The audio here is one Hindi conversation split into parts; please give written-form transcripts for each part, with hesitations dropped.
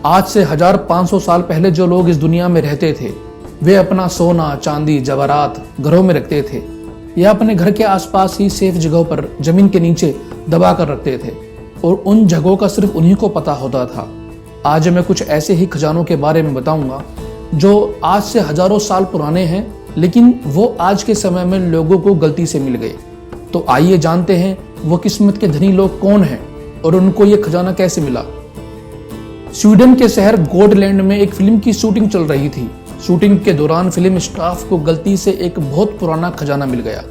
आज से 1500 साल पहले जो लोग इस दुनिया में रहते थे वे अपना सोना चांदी जवाहरात घरों में रखते थे या अपने घर के आसपास ही सेफ जगहों पर जमीन के नीचे दबा कर रखते थे और उन जगहों का सिर्फ उन्हीं को पता होता था। आज मैं कुछ ऐसे ही खजानों के बारे में बताऊंगा जो आज से हजारों साल पुराने हैं, लेकिन वो आज के समय में लोगों को गलती से मिल गए। तो आइए जानते हैं वो किस्मत के धनी लोग कौन हैं और उनको ये खजाना कैसे मिला। स्वीडन के शहर गोटलैंड में एक फिल्म की शूटिंग चल रही थी। शूटिंग के दौरान फिल्म स्टाफ को गलती से एक बहुत पुराना खजाना मिल गया।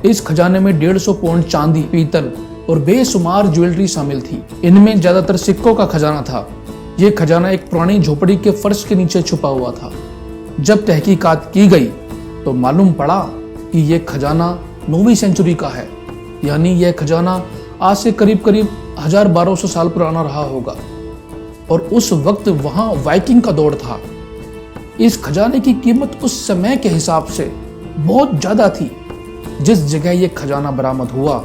इस खजाने में 150 पाउंड चांदी, पीतल और बेशुमार ज्वेलरी शामिल थी। इनमें ज्यादातर सिक्कों का खजाना था। यह खजाना एक पुरानी झोपड़ी के फर्श के नीचे छुपा हुआ था। जब तहकीकात की गई तो मालूम पड़ा कि यह खजाना 9वीं सेंचुरी का है, यानी यह खजाना आज से करीब 1200 साल पुराना रहा होगा और उस वक्त वहां वाइकिंग का दौर था। इस खजाने की कीमत उस समय के हिसाब से बहुत ज्यादा थी। जिस जगह यह खजाना बरामद हुआ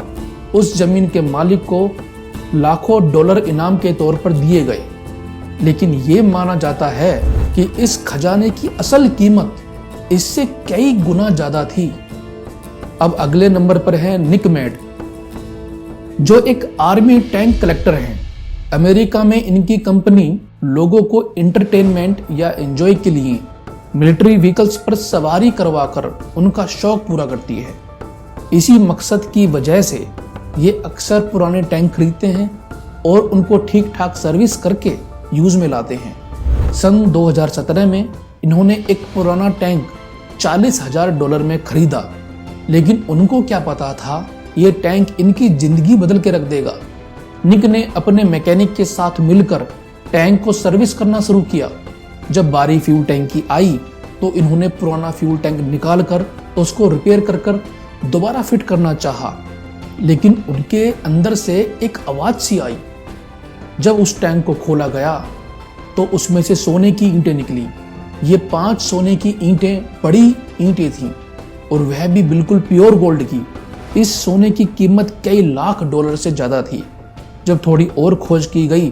उस जमीन के मालिक को लाखों डॉलर इनाम के तौर पर दिए गए, लेकिन यह माना जाता है कि इस खजाने की असल कीमत इससे कई गुना ज्यादा थी। अब अगले नंबर पर है निक मैड, जो एक आर्मी टैंक कलेक्टर हैं। अमेरिका में इनकी कंपनी लोगों को एंटरटेनमेंट या एंजॉय के लिए मिलिट्री व्हीकल्स पर सवारी करवाकर उनका शौक पूरा करती है। इसी मकसद की वजह से ये अक्सर पुराने टैंक खरीदते हैं और उनको ठीक ठाक सर्विस करके यूज में लाते हैं। सन 2017 में इन्होंने एक पुराना टैंक $40,000 में खरीदा, लेकिन उनको क्या पता था ये टैंक इनकी जिंदगी बदल के रख देगा। निक ने अपने मैकेनिक के साथ मिलकर टैंक को सर्विस करना शुरू किया। जब बारी फ्यूल टैंक की आई तो इन्होंने पुराना फ्यूल टैंक निकाल कर उसको रिपेयर कर दोबारा फिट करना चाहा, लेकिन उनके अंदर से एक आवाज सी आई। जब उस टैंक को खोला गया तो उसमें से सोने की ईंटें निकली। ये 5 सोने की ईंटें बड़ी ईंटें थीं और वह भी बिल्कुल प्योर गोल्ड की। इस सोने की कीमत कई लाख डॉलर से ज्यादा थी। जब थोड़ी और खोज की गई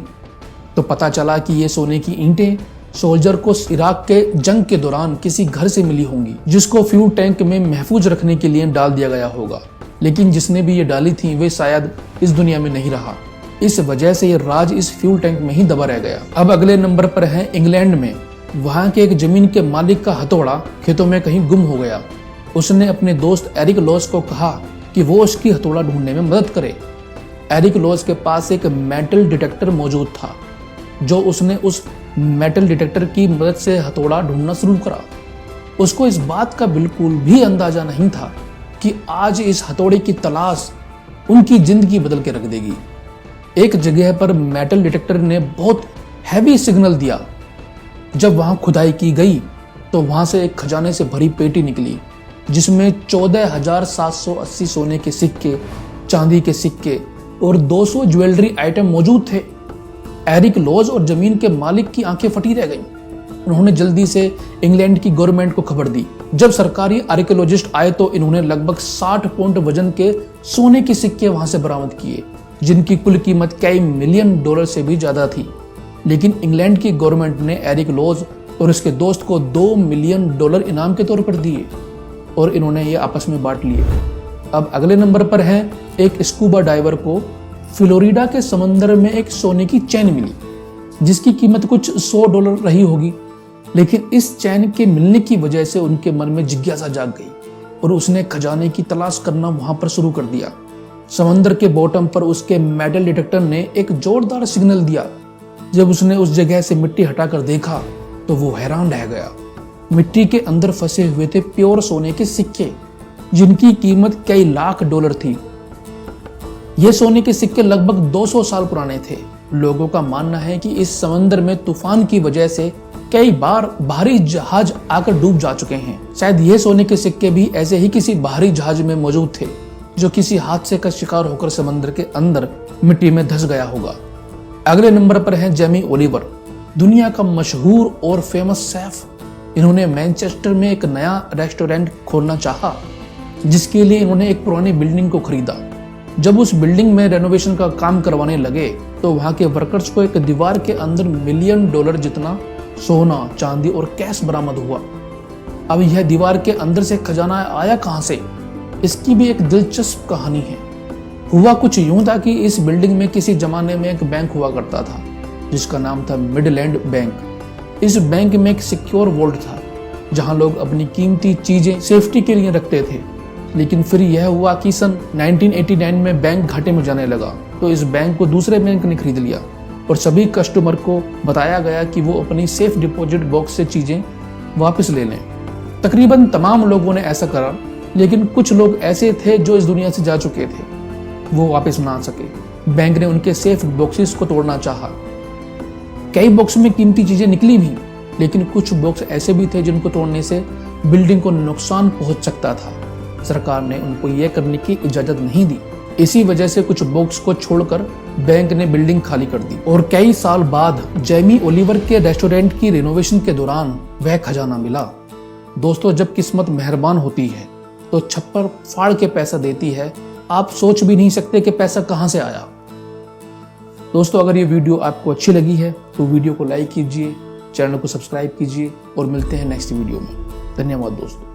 तो पता चला कि ये सोने की ईंटें सोल्जर को इराक के जंग के दौरान किसी घर से मिली होंगी, जिसको फ्यूल टैंक में महफूज रखने के लिए डाल दिया गया होगा। लेकिन जिसने भी ये डाली थी वे शायद इस दुनिया में नहीं रहा। इस वजह से ये राज इस फ्यूल टैंक में ही दबा रह गया। अब अगले नंबर पर है इंग्लैंड में। वहां के एक जमीन के मालिक का हथौड़ा खेतों में कहीं गुम हो गया। उसने अपने दोस्त एरिक लॉस को कहा कि वो उसकी हथौड़ा ढूंढने में मदद करे। एरिक लॉस के पास एक मेटल डिटेक्टर मौजूद था, जो उसने उस मेटल डिटेक्टर की मदद से हथौड़ा ढूंढना शुरू करा। उसको इस बात का बिल्कुल भी अंदाजा नहीं था कि आज इस हथौड़े की तलाश उनकी जिंदगी बदल के रख देगी। एक जगह पर मेटल डिटेक्टर ने बहुत हैवी सिग्नल दिया। जब वहां खुदाई की गई तो वहां से एक खजाने से भरी पेटी निकली, जिसमें 14,780 सोने के सिक्के, चांदी के सिक्के और 200 ज्वेलरी आइटम मौजूद थे। एरिक लॉस और जमीन के मालिक की आंखें फटी रह गईं। उन्होंने जल्दी से इंग्लैंड की गवर्नमेंट को खबर दी। जब सरकारी आर्कियोलॉजिस्ट आए तो इन्होंने लगभग 60 पाउंड वजन के सोने के सिक्के वहां से बरामद किए, जिनकी कुल कीमत कई मिलियन डॉलर से भी ज्यादा थी। लेकिन इंग्लैंड की गवर्नमेंट ने एरिक लॉस और उसके दोस्त को $2 मिलियन इनाम के तौर पर दिए और इन्होंने ये आपस में बांट लिए। अब अगले नंबर पर है एक स्कूबा डाइवर को फ्लोरिडा के समंदर में एक सोने की चैन मिली, जिसकी कीमत कुछ $100 रही होगी। लेकिन इस चैन के मिलने की वजह से उनके मन में जिज्ञासा जाग गई और उसने खजाने की तलाश करना वहां पर शुरू कर दिया। समंदर के बॉटम पर उसके मेटल डिटेक्टर ने एक जोरदार सिग्नल दिया। जब उसने उस जगह से मिट्टी हटाकर देखा तो वो हैरान रह गया। मिट्टी के अंदर फंसे हुए थे प्योर सोने के सिक्के, जिनकी कीमत कई लाख डॉलर थी। ये सोने के सिक्के लगभग 200 साल पुराने थे। लोगों का मानना है कि इस समंदर में तूफान की वजह से कई बार भारी जहाज आकर डूब जा चुके हैं। शायद ये सोने के सिक्के भी ऐसे ही किसी भारी जहाज में मौजूद थे, जो किसी हादसे का शिकार होकर समंदर के अंदर मिट्टी में धंस गया होगा। अगले नंबर पर है जेमी ओलिवर, दुनिया का मशहूर और फेमस शेफ। इन्होंने मैनचेस्टर में एक नया रेस्टोरेंट खोलना चाहा, जिसके लिए इन्होंने एक पुरानी बिल्डिंग को खरीदा। जब उस बिल्डिंग में रेनोवेशन का काम करवाने लगे तो वहां के वर्कर्स को एक दीवार के अंदर $1 मिलियन जितना सोना, चांदी और कैश बरामद हुआ। अब यह दीवार के अंदर से खजाना आया कहां से, इसकी भी एक दिलचस्प कहानी है। हुआ कुछ यूं था कि इस बिल्डिंग में किसी जमाने में एक बैंक हुआ करता था जिसका नाम था मिडलैंड बैंक। इस बैंक में एक सिक्योर वॉल्ट था जहां लोग अपनी कीमती चीजें सेफ्टी के लिए रखते थे। लेकिन फिर यह हुआ कि सन 1989 में बैंक घाटे में जाने लगा, तो इस बैंक को दूसरे बैंक ने खरीद लिया और सभी कस्टमर को बताया गया कि वो अपनी सेफ डिपॉजिट बॉक्स से चीजें वापस ले लें। तकरीबन तमाम लोगों ने ऐसा करा, लेकिन कुछ लोग ऐसे थे जो इस दुनिया से जा चुके थे, वो वापस ना आ सके। बैंक ने उनके सेफ बॉक्सेस को तोड़ना चाहा। कई बॉक्स में कीमती चीजें निकली भी, लेकिन कुछ बॉक्स ऐसे भी थे जिनको तोड़ने से बिल्डिंग को नुकसान पहुंच सकता था। सरकार ने उनको यह करने की इजाजत नहीं दी। इसी वजह से कुछ बॉक्स को छोड़कर बैंक ने बिल्डिंग खाली कर दी और कई साल बाद जैमी ओलिवर के रेस्टोरेंट की रिनोवेशन के दौरान वह खजाना मिला। दोस्तों, जब किस्मत मेहरबान होती है तो छप्पर फाड़ के पैसा देती है। आप सोच भी नहीं सकते कि पैसा कहां से आया। दोस्तों, अगर ये वीडियो आपको अच्छी लगी है तो वीडियो को लाइक कीजिए, चैनल को सब्सक्राइब कीजिए और मिलते हैं नेक्स्ट वीडियो में। धन्यवाद दोस्तों।